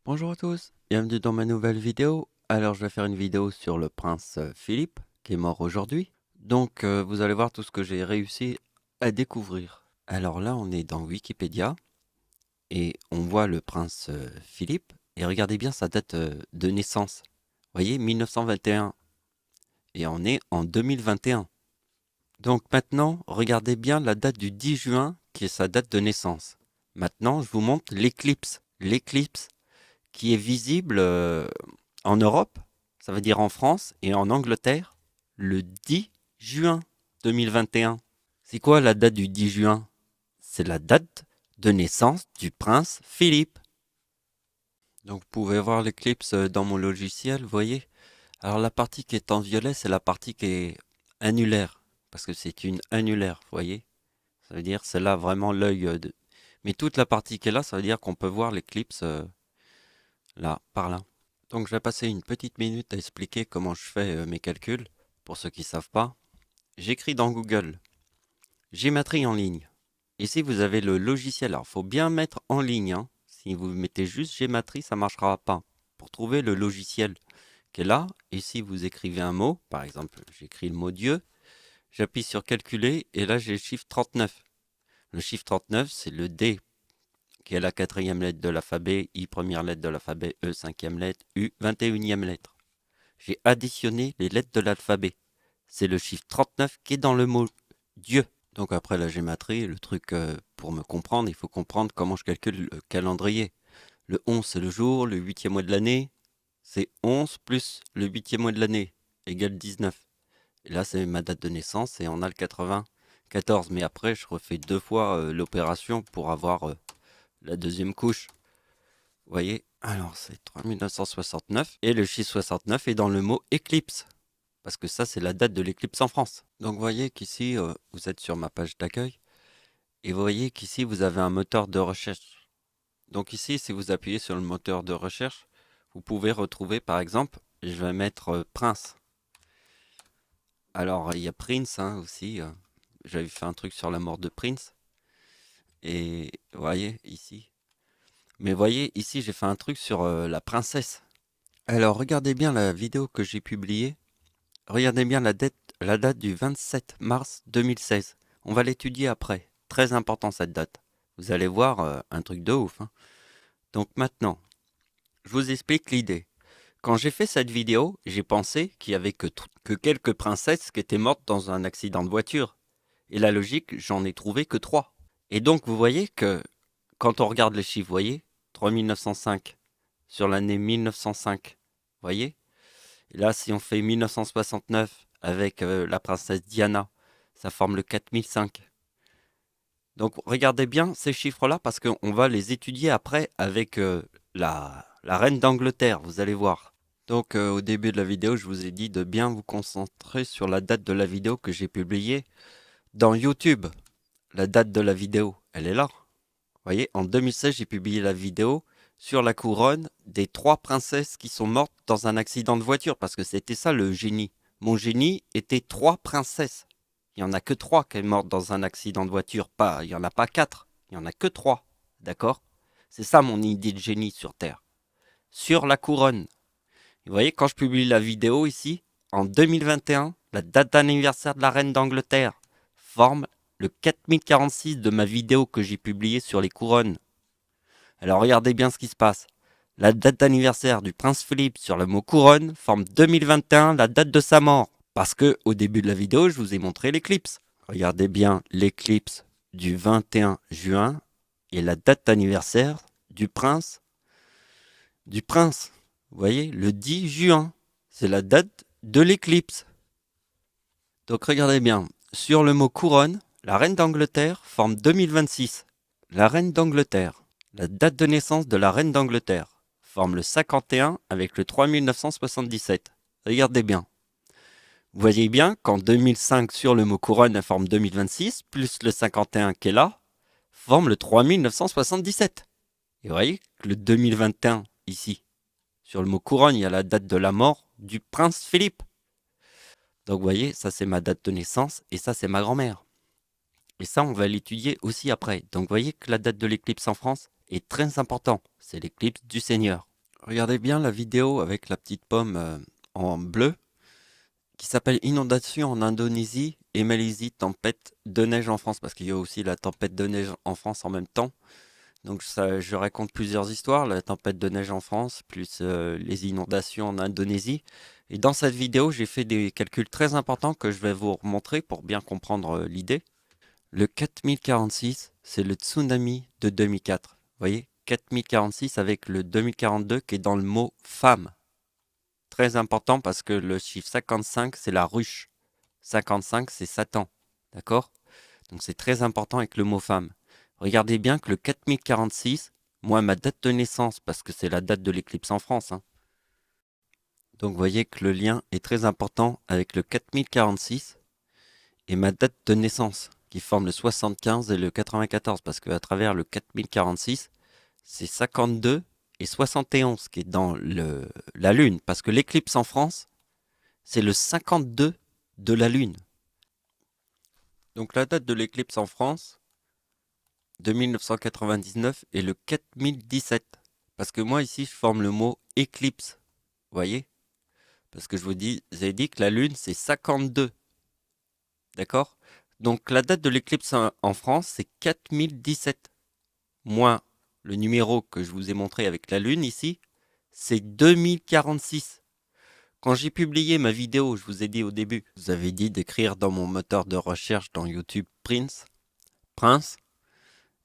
Bonjour à tous, bienvenue dans ma nouvelle vidéo. Alors je vais faire une vidéo sur le prince Philippe qui est mort aujourd'hui. Donc vous allez voir tout ce que j'ai réussi à découvrir. Alors là on est dans Wikipédia et on voit le prince Philippe et regardez bien sa date de naissance. Vous voyez 1921 et on est en 2021. Donc maintenant regardez bien la date du 10 juin qui est sa date de naissance. Maintenant je vous montre l'éclipse. L'éclipse qui est visible en Europe, ça veut dire en France et en Angleterre, le 10 juin 2021. C'est quoi la date du 10 juin? C'est la date de naissance du prince Philippe. Donc vous pouvez voir l'éclipse dans mon logiciel, vous voyez. Alors la partie qui est en violet, c'est la partie qui est annulaire, parce que c'est une annulaire, vous voyez. Ça veut dire c'est là vraiment l'œil de... Mais toute la partie qui est là, ça veut dire qu'on peut voir l'éclipse là, par là. Donc je vais passer une petite minute à expliquer comment je fais mes calculs. Pour ceux qui ne savent pas, j'écris dans Google gématrie en ligne. Ici vous avez le logiciel. Alors il faut bien mettre en ligne, hein. Si vous mettez juste gématrie, ça ne marchera pas. Pour trouver le logiciel qui est là, ici vous écrivez un mot. Par exemple, j'écris le mot Dieu. J'appuie sur calculer et là j'ai le chiffre 39. Le chiffre 39, c'est le D qui est la quatrième lettre de l'alphabet, I première lettre de l'alphabet, E cinquième lettre, U 21e lettre. J'ai additionné les lettres de l'alphabet. C'est le chiffre 39 qui est dans le mot Dieu. Donc après la gématrie, le truc pour me comprendre, il faut comprendre comment je calcule le calendrier. Le 11 c'est le jour, le 8e mois de l'année, c'est 11 plus le 8e mois de l'année, égale 19. Et là c'est ma date de naissance et on a le 94. Mais après je refais deux fois l'opération pour avoir la deuxième couche. Vous voyez, alors c'est 3969 et le chiffre 69 est dans le mot éclipse. Parce que ça, c'est la date de l'éclipse en France. Donc vous voyez qu'ici, vous êtes sur ma page d'accueil. Et vous voyez qu'ici, vous avez un moteur de recherche. Donc ici, si vous appuyez sur le moteur de recherche, vous pouvez retrouver, par exemple, je vais mettre Prince. Alors, il y a Prince hein, aussi. J'avais fait un truc sur la mort de Prince. Et vous voyez, ici. Mais vous voyez, ici, j'ai fait un truc sur la princesse. Alors, regardez bien la vidéo que j'ai publiée. Regardez bien la date du 27 mars 2016. On va l'étudier après. Très important cette date. Vous allez voir un truc de ouf, hein. Donc maintenant, je vous explique l'idée. Quand j'ai fait cette vidéo, j'ai pensé qu'il y avait que quelques princesses qui étaient mortes dans un accident de voiture. Et la logique, j'en ai trouvé que 3. Et donc vous voyez que quand on regarde les chiffres, vous voyez, 3905 sur l'année 1905, vous voyez. Et là, si on fait 1969 avec la princesse Diana, ça forme le 4005. Donc regardez bien ces chiffres-là parce qu'on va les étudier après avec la reine d'Angleterre, vous allez voir. Donc au début de la vidéo, je vous ai dit de bien vous concentrer sur la date de la vidéo que j'ai publiée dans YouTube. La date de la vidéo, elle est là. Vous voyez, en 2016, j'ai publié la vidéo sur la couronne des 3 princesses qui sont mortes dans un accident de voiture, parce que c'était ça le génie. Mon génie était 3 princesses. Il n'y en a que 3 qui sont mortes dans un accident de voiture. Pas, il n'y en a pas 4, il n'y en a que 3. D'accord? C'est ça mon idée de génie sur Terre. Sur la couronne. Vous voyez, quand je publie la vidéo ici, en 2021, la date d'anniversaire de la reine d'Angleterre forme le 4046 de ma vidéo que j'ai publiée sur les couronnes. Alors regardez bien ce qui se passe. La date d'anniversaire du prince Philippe sur le mot couronne forme 2021, la date de sa mort. Parce que au début de la vidéo, je vous ai montré l'éclipse. Regardez bien l'éclipse du 21 juin et la date d'anniversaire du prince. Vous voyez, le 10 juin. C'est la date de l'éclipse. Donc regardez bien. Sur le mot couronne, la reine d'Angleterre forme 2026. La reine d'Angleterre. La date de naissance de la reine d'Angleterre forme le 51 avec le 3977. Regardez bien. Vous voyez bien qu'en 2005 sur le mot couronne, elle forme 2026, plus le 51 qui est là, forme le 3977. Et vous voyez que le 2021 ici, sur le mot couronne, il y a la date de la mort du prince Philippe. Donc vous voyez, ça c'est ma date de naissance et ça c'est ma grand-mère. Et ça, on va l'étudier aussi après. Donc vous voyez que la date de l'éclipse en France est très importante. C'est l'éclipse du Seigneur. Regardez bien la vidéo avec la petite pomme en bleu qui s'appelle Inondation en Indonésie et Malaisie, tempête de neige en France, parce qu'il y a aussi la tempête de neige en France en même temps. Donc ça, je raconte plusieurs histoires, la tempête de neige en France, plus les inondations en Indonésie. Et dans cette vidéo, j'ai fait des calculs très importants que je vais vous montrer pour bien comprendre l'idée. Le 4046, c'est le tsunami de 2004. Vous voyez, 4046 avec le 2042 qui est dans le mot femme. Très important parce que le chiffre 55, c'est la ruche. 55, c'est Satan. D'accord? Donc c'est très important avec le mot femme. Regardez bien que le 4046, moi ma date de naissance, parce que c'est la date de l'éclipse en France, hein. Donc vous voyez que le lien est très important avec le 4046 et ma date de naissance, qui forme le 75 et le 94, parce qu'à travers le 4046, c'est 52 et 71 qui est dans la Lune, parce que l'éclipse en France, c'est le 52 de la Lune. Donc la date de l'éclipse en France, de 1999, est le 4017. Parce que moi ici, je forme le mot éclipse. Vous voyez? Parce que je vous ai dit que la Lune, c'est 52. D'accord? Donc la date de l'éclipse en France, c'est 4017. Moins le numéro que je vous ai montré avec la Lune ici, c'est 2046. Quand j'ai publié ma vidéo, je vous ai dit au début, je vous avais dit d'écrire dans mon moteur de recherche dans YouTube Prince.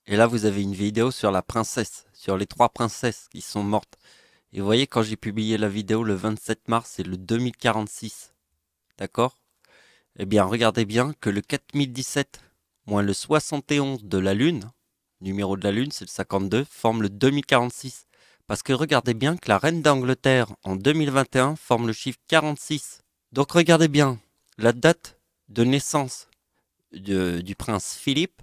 Et là, vous avez une vidéo sur la princesse, sur les 3 princesses qui sont mortes. Et vous voyez, quand j'ai publié la vidéo le 27 mars, c'est le 2046. D'accord? Eh bien, regardez bien que le 4017 moins le 71 de la Lune, numéro de la Lune, c'est le 52, forme le 2046. Parce que regardez bien que la reine d'Angleterre en 2021 forme le chiffre 46. Donc regardez bien la date de naissance du prince Philippe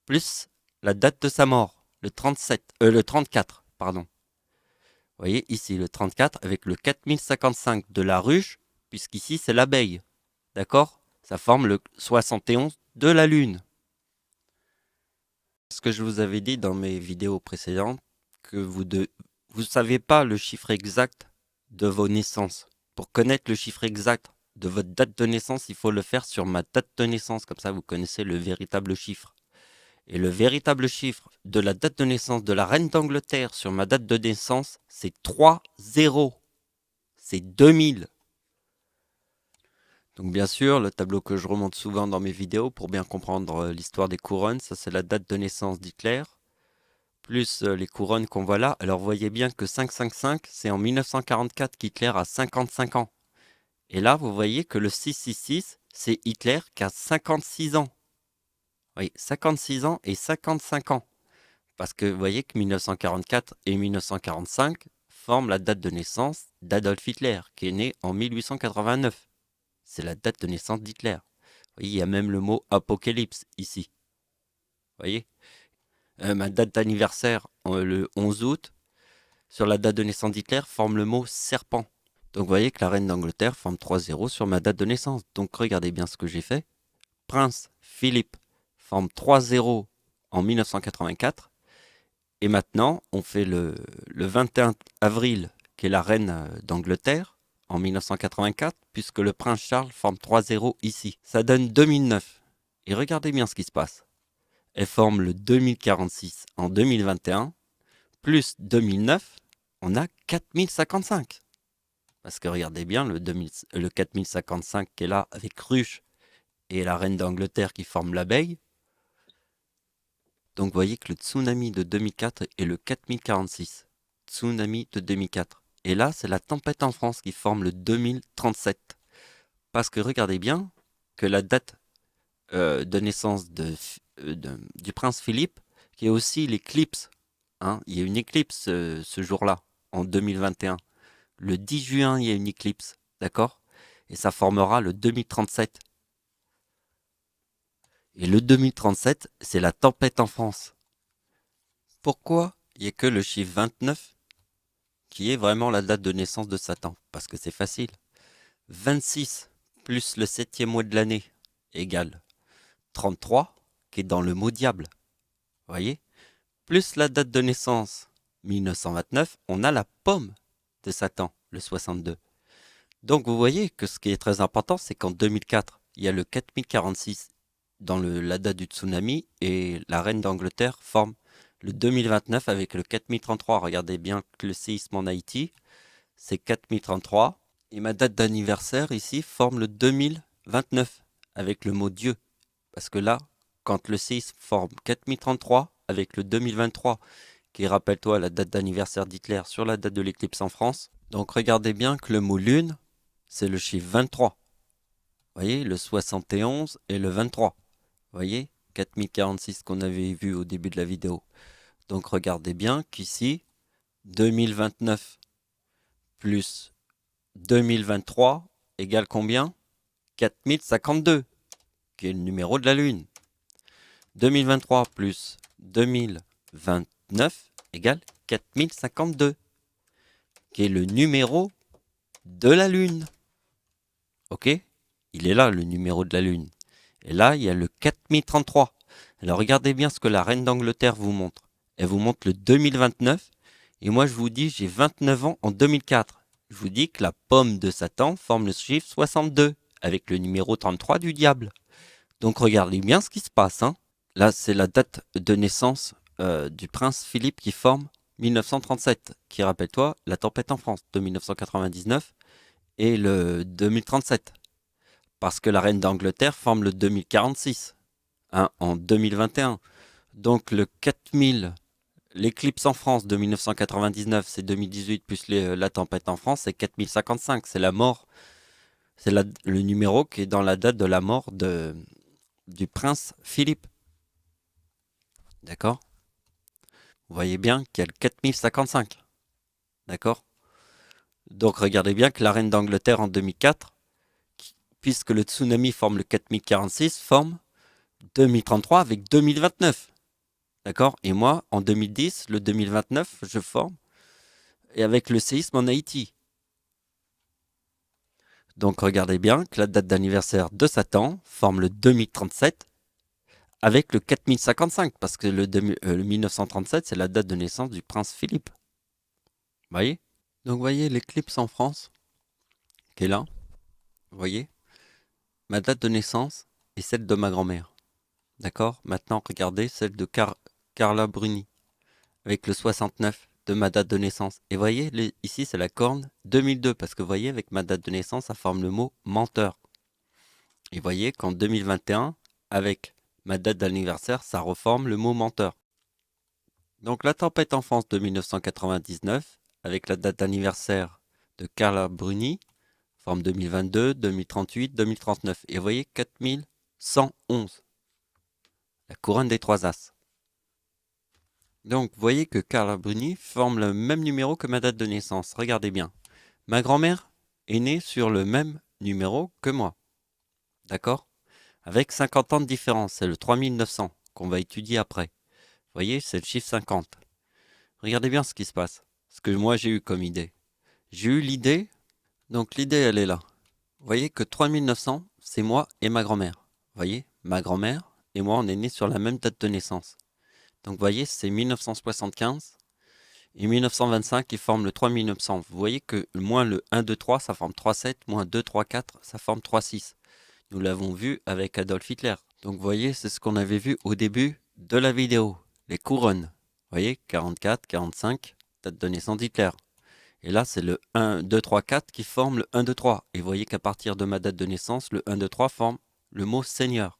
plus la date de sa mort, le 34, pardon. Vous voyez ici le 34 avec le 4055 de la ruche, puisqu'ici c'est l'abeille. D'accord? Ça forme le 71 de la Lune. Ce que je vous avais dit dans mes vidéos précédentes, que vous ne savez pas le chiffre exact de vos naissances. Pour connaître le chiffre exact de votre date de naissance, il faut le faire sur ma date de naissance. Comme ça, vous connaissez le véritable chiffre. Et le véritable chiffre de la date de naissance de la reine d'Angleterre sur ma date de naissance, c'est 3-0. C'est 2000. Donc bien sûr, le tableau que je remonte souvent dans mes vidéos pour bien comprendre l'histoire des couronnes, ça c'est la date de naissance d'Hitler, plus les couronnes qu'on voit là. Alors vous voyez bien que 555, c'est en 1944 qu'Hitler a 55 ans. Et là, vous voyez que le 666, c'est Hitler qui a 56 ans. Oui, 56 ans et 55 ans. Parce que vous voyez que 1944 et 1945 forment la date de naissance d'Adolf Hitler, qui est né en 1889. C'est la date de naissance d'Hitler. Vous voyez, il y a même le mot apocalypse ici. Vous voyez, ma date d'anniversaire, le 11 août, sur la date de naissance d'Hitler, forme le mot serpent. Donc vous voyez que la reine d'Angleterre forme 3-0 sur ma date de naissance. Donc regardez bien ce que j'ai fait. Prince Philippe forme 3-0 en 1984. Et maintenant, on fait le 21 avril, qui est la reine d'Angleterre, en 1984, puisque le prince Charles forme 3-0 ici. Ça donne 2009. Et regardez bien ce qui se passe. Elle forme le 2046 en 2021, plus 2009, on a 4055. Parce que regardez bien, le 4055 qui est là, avec Ruche et la reine d'Angleterre qui forme l'abeille. Donc vous voyez que le tsunami de 2004 est le 4046. Tsunami de 2004. Et là, c'est la tempête en France qui forme le 2037. Parce que regardez bien que la date de naissance du prince Philippe, qui est aussi l'éclipse. Hein, il y a une éclipse ce jour-là, en 2021. Le 10 juin, il y a une éclipse. D'accord? Et ça formera le 2037. Et le 2037, c'est la tempête en France. Pourquoi il n'y a que le chiffre 29 qui est vraiment la date de naissance de Satan? Parce que c'est facile. 26 plus le 7e mois de l'année égale 33, qui est dans le mot diable. Vous voyez? Plus la date de naissance, 1929, on a la pomme, de Satan, le 62. Donc vous voyez que ce qui est très important, c'est qu'en 2004, il y a le 4046 dans la date du tsunami et la reine d'Angleterre forme le 2029 avec le 4033. Regardez bien que le séisme en Haïti, c'est 4033. Et ma date d'anniversaire ici forme le 2029 avec le mot Dieu. Parce que là, quand le séisme forme 4033 avec le 2023, qui rappelle-toi la date d'anniversaire d'Hitler sur la date de l'éclipse en France. Donc regardez bien que le mot lune, c'est le chiffre 23. Vous voyez, le 71 et le 23. Vous voyez, 4046 qu'on avait vu au début de la vidéo. Donc regardez bien qu'ici, 2029 plus 2023 égale combien? 4052, qui est le numéro de la Lune. 2023 plus 2029 égale 4052, qui est le numéro de la Lune. Ok? Il est là, le numéro de la Lune. Et là, il y a le 4033. Alors regardez bien ce que la reine d'Angleterre vous montre. Elle vous montre le 2029. Et moi, je vous dis, j'ai 29 ans en 2004. Je vous dis que la pomme de Satan forme le chiffre 62, avec le numéro 33 du diable. Donc regardez bien ce qui se passe. Hein. Là, c'est la date de naissance du prince Philippe qui forme 1937, qui, rappelle-toi, la tempête en France de 1999 et le 2037. Parce que la reine d'Angleterre forme le 2046, hein, en 2021. Donc le 4000, l'éclipse en France de 1999, c'est 2018, plus la tempête en France, c'est 4055. C'est la mort, c'est le numéro qui est dans la date de la mort du prince Philippe. D'accord? Vous voyez bien qu'il y a le 4055. D'accord? Donc regardez bien que la reine d'Angleterre en 2004, puisque le tsunami forme le 4046, forme 2033 avec 2029. D'accord? Et moi, en 2010, le 2029, je forme, et avec le séisme en Haïti. Donc regardez bien que la date d'anniversaire de Satan forme le 2037 avec le 4055, parce que le 1937, c'est la date de naissance du prince Philippe. Vous voyez? Donc vous voyez l'éclipse en France, qui est là. Vous voyez? Ma date de naissance et celle de ma grand-mère. D'accord? Maintenant, regardez celle de Carla Bruni, avec le 69 de ma date de naissance. Et voyez, ici, c'est la corne 2002, parce que vous voyez, avec ma date de naissance, ça forme le mot menteur. Et voyez qu'en 2021, avec ma date d'anniversaire, ça reforme le mot menteur. Donc la tempête en France de 1999, avec la date d'anniversaire de Carla Bruni, forme 2022, 2038, 2039. Et vous voyez 4111. La couronne des trois as. Donc, vous voyez que Carla Bruni forme le même numéro que ma date de naissance. Regardez bien. Ma grand-mère est née sur le même numéro que moi. D'accord? Avec 50 ans de différence. C'est le 3900 qu'on va étudier après. Vous voyez, c'est le chiffre 50. Regardez bien ce qui se passe. Ce que moi j'ai eu comme idée. J'ai eu l'idée. Donc, l'idée, elle est là. Vous voyez que 3900, c'est moi et ma grand-mère. Vous voyez, ma grand-mère et moi, on est nés sur la même date de naissance. Donc, vous voyez, c'est 1975 et 1925 qui forment le 3900. Vous voyez que moins le 1, 2, 3, ça forme 3, 7, moins 2, 3, 4, ça forme 3, 6. Nous l'avons vu avec Adolf Hitler. Donc, vous voyez, c'est ce qu'on avait vu au début de la vidéo. Les couronnes. Vous voyez, 44, 45, date de naissance d'Hitler. Et là, c'est le 1, 2, 3, 4 qui forme le 1, 2, 3. Et vous voyez qu'à partir de ma date de naissance, le 1, 2, 3 forme le mot Seigneur.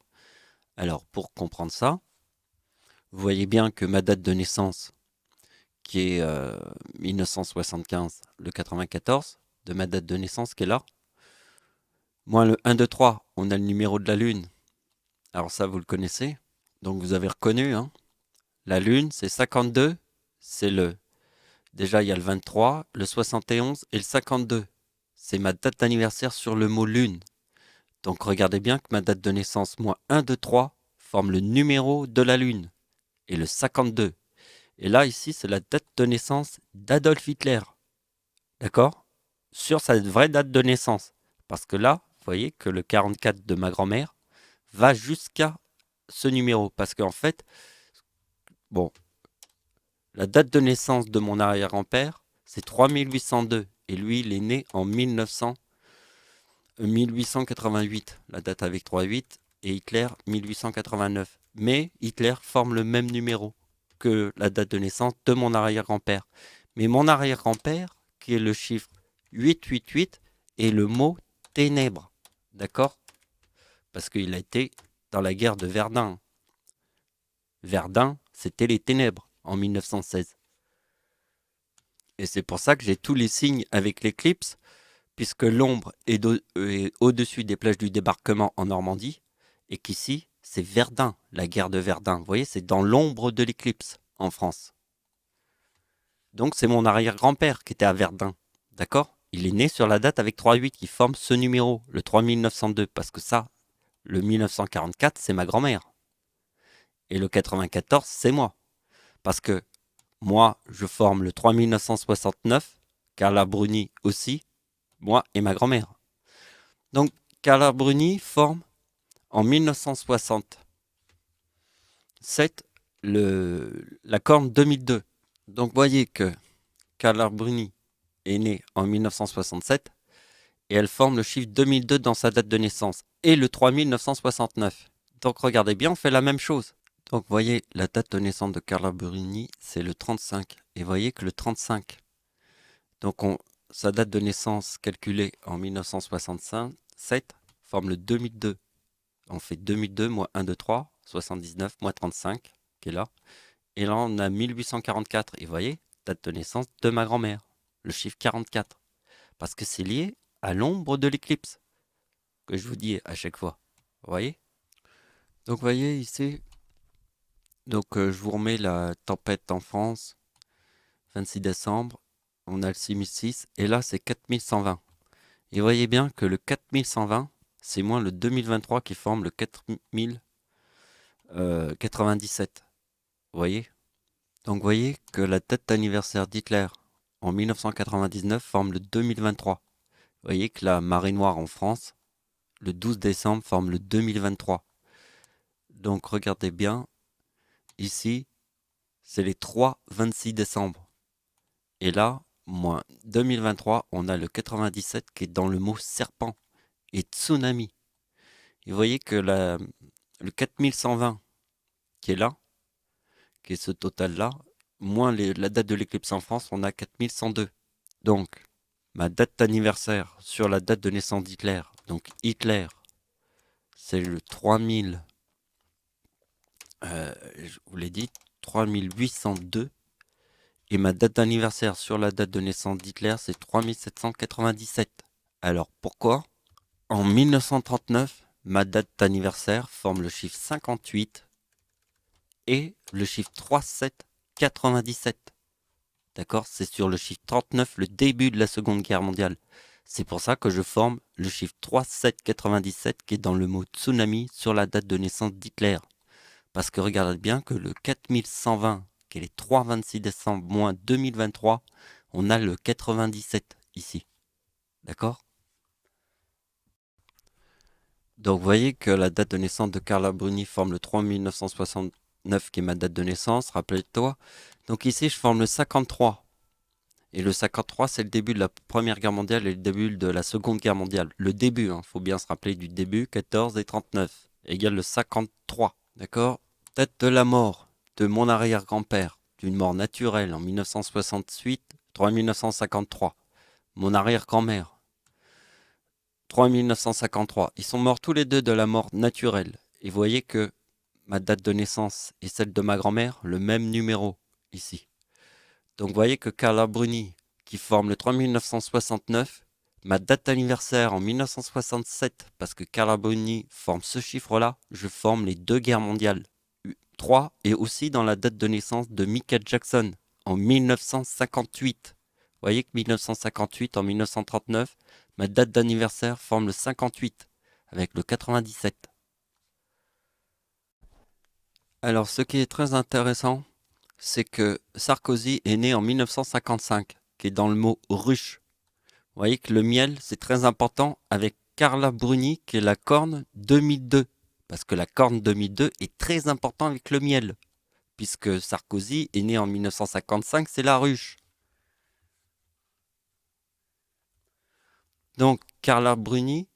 Alors, pour comprendre ça, vous voyez bien que ma date de naissance, qui est 1975, le 94, de ma date de naissance qui est là, moins le 1, 2, 3, on a le numéro de la Lune. Alors ça, vous le connaissez. Donc vous avez reconnu, hein. La Lune, c'est 52, c'est le... Déjà, il y a le 23, le 71 et le 52. C'est ma date d'anniversaire sur le mot Lune. Donc regardez bien que ma date de naissance, moins 1, 2, 3, forme le numéro de la Lune. Et le 52. Et là, ici, c'est la date de naissance d'Adolf Hitler. D'accord? Sur sa vraie date de naissance. Parce que là, vous voyez que le 44 de ma grand-mère va jusqu'à ce numéro. Parce qu'en fait, bon, la date de naissance de mon arrière-grand-père, c'est 3802. Et lui, il est né en 1888, la date avec 38, et Hitler 1889. Mais Hitler forme le même numéro que la date de naissance de mon arrière-grand-père. Mais mon arrière-grand-père, qui est le chiffre 888, est le mot ténèbres. D'accord? Parce qu'il a été dans la guerre de Verdun. Verdun, c'était les ténèbres en 1916. Et c'est pour ça que j'ai tous les signes avec l'éclipse, puisque l'ombre est au-dessus des plages du débarquement en Normandie, et qu'ici, c'est Verdun, la guerre de Verdun. Vous voyez, c'est dans l'ombre de l'éclipse en France. Donc c'est mon arrière-grand-père qui était à Verdun. D'accord? Il est né sur la date avec 3-8 qui forme ce numéro, le 3902, parce que ça, le 1944, c'est ma grand-mère. Et le 94, c'est moi. Parce que moi, je forme le 3969, Carla Bruni aussi, moi et ma grand-mère. Donc, Carla Bruni forme en 1967 la corne 2002. Donc, voyez que Carla Bruni est née en 1967 et elle forme le chiffre 2002 dans sa date de naissance et le 3969. Donc, regardez bien, on fait la même chose. Donc, voyez, la date de naissance de Carla Bruni, c'est le 35. Et voyez que le 35, donc sa date de naissance calculée en 1967 forme le 2002. On fait 2002 moins 1, 2, 3, 79 moins 35, qui est là. Et là, on a 1844. Et voyez, date de naissance de ma grand-mère, le chiffre 44. Parce que c'est lié à l'ombre de l'éclipse, que je vous dis à chaque fois. Vous voyez? Donc, vous voyez ici, donc je vous remets la tempête en France, 26 décembre. On a le 6006, et là, c'est 4120. Et voyez bien que le 4120, c'est moins le 2023 qui forme le 4097. Vous voyez? Donc vous voyez que la date d'anniversaire d'Hitler en 1999 forme le 2023. Vous voyez que la marée noire en France, le 12 décembre, forme le 2023. Donc regardez bien, ici, c'est les 3-26 décembre. Et là, moins 2023, on a le 97 qui est dans le mot serpent et tsunami. Et vous voyez que le 4120 qui est là, qui est ce total-là, moins la date de l'éclipse en France, on a 4102. Donc, ma date d'anniversaire sur la date de naissance d'Hitler, donc Hitler, c'est le 3000, je vous l'ai dit, 3802. Et ma date d'anniversaire sur la date de naissance d'Hitler, c'est 3797. Alors pourquoi? En 1939, ma date d'anniversaire forme le chiffre 58 et le chiffre 3797. D'accord? C'est sur le chiffre 39, le début de la Seconde Guerre mondiale. C'est pour ça que je forme le chiffre 3797 qui est dans le mot tsunami sur la date de naissance d'Hitler. Parce que regardez bien que le 4120, qui est les 3-26 décembre moins 2023, on a le 97 ici. D'accord? Donc vous voyez que la date de naissance de Carla Bruni forme le 3969 qui est ma date de naissance, rappelez-toi. Donc ici je forme le 53. Et le 53 c'est le début de la Première Guerre mondiale et le début de la Seconde Guerre mondiale. Le début, faut bien se rappeler du début, 14 et 39, égale le 53. D'accord? Date de la mort de mon arrière-grand-père, d'une mort naturelle en 1968, 3953. Mon arrière-grand-mère, 3953. Ils sont morts tous les deux de la mort naturelle. Et vous voyez que ma date de naissance et celle de ma grand-mère, le même numéro ici. Donc vous voyez que Carla Bruni, qui forme le 3969, ma date d'anniversaire en 1967, parce que Carla Bruni forme ce chiffre-là, je forme les deux guerres mondiales. 3 et aussi dans la date de naissance de Michael Jackson en 1958. Vous voyez que 1958 en 1939, ma date d'anniversaire forme le 58 avec le 97. Alors ce qui est très intéressant, c'est que Sarkozy est né en 1955, qui est dans le mot ruche. Vous voyez que le miel, c'est très important avec Carla Bruni, qui est la corne 2002. Parce que la corne 2002 est très important avec le miel. Puisque Sarkozy est né en 1955, c'est la ruche. Donc, Carla Bruni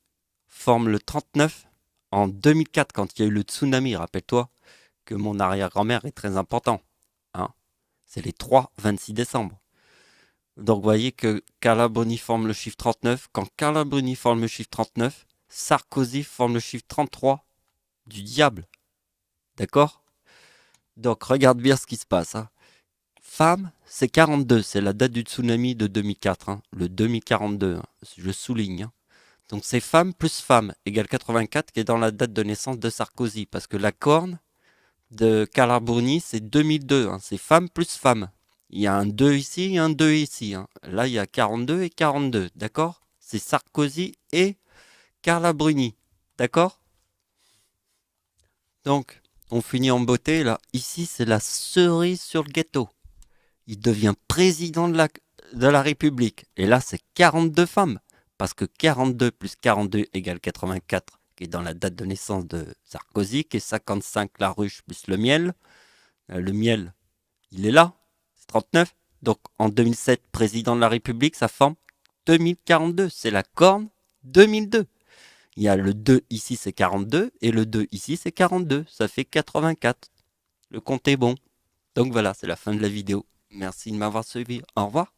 forme le 39 en 2004, quand il y a eu le tsunami. Rappelle-toi que mon arrière-grand-mère est très important. Hein, c'est les 3-26 décembre. Donc, vous voyez que Carla Bruni forme le chiffre 39. Quand Carla Bruni forme le chiffre 39, Sarkozy forme le chiffre 33 du diable. D'accord? Donc, regarde bien ce qui se passe. Hein. Femme, c'est 42. C'est la date du tsunami de 2004. Hein, le 2042. Hein, je souligne. Hein. Donc, c'est femme plus femme égale 84 qui est dans la date de naissance de Sarkozy. Parce que la corne de Carla Bruni, c'est 2002. Hein, c'est femme plus femme. Il y a un 2 ici et un 2 ici. Hein. Là, il y a 42 et 42. D'accord? C'est Sarkozy et Carla Bruni. D'accord? Donc, on finit en beauté. Là, ici, c'est la cerise sur le gâteau. Il devient président de la République. Et là, c'est 42 femmes. Parce que 42 plus 42 égale 84, qui est dans la date de naissance de Sarkozy, qui est 55 la ruche plus le miel. Le miel, il est là, c'est 39. Donc en 2007, président de la République, ça forme 2042. C'est la corne 2002. Il y a le 2 ici, c'est 42, et le 2 ici, c'est 42. Ça fait 84. Le compte est bon. Donc voilà, c'est la fin de la vidéo. Merci de m'avoir suivi. Au revoir.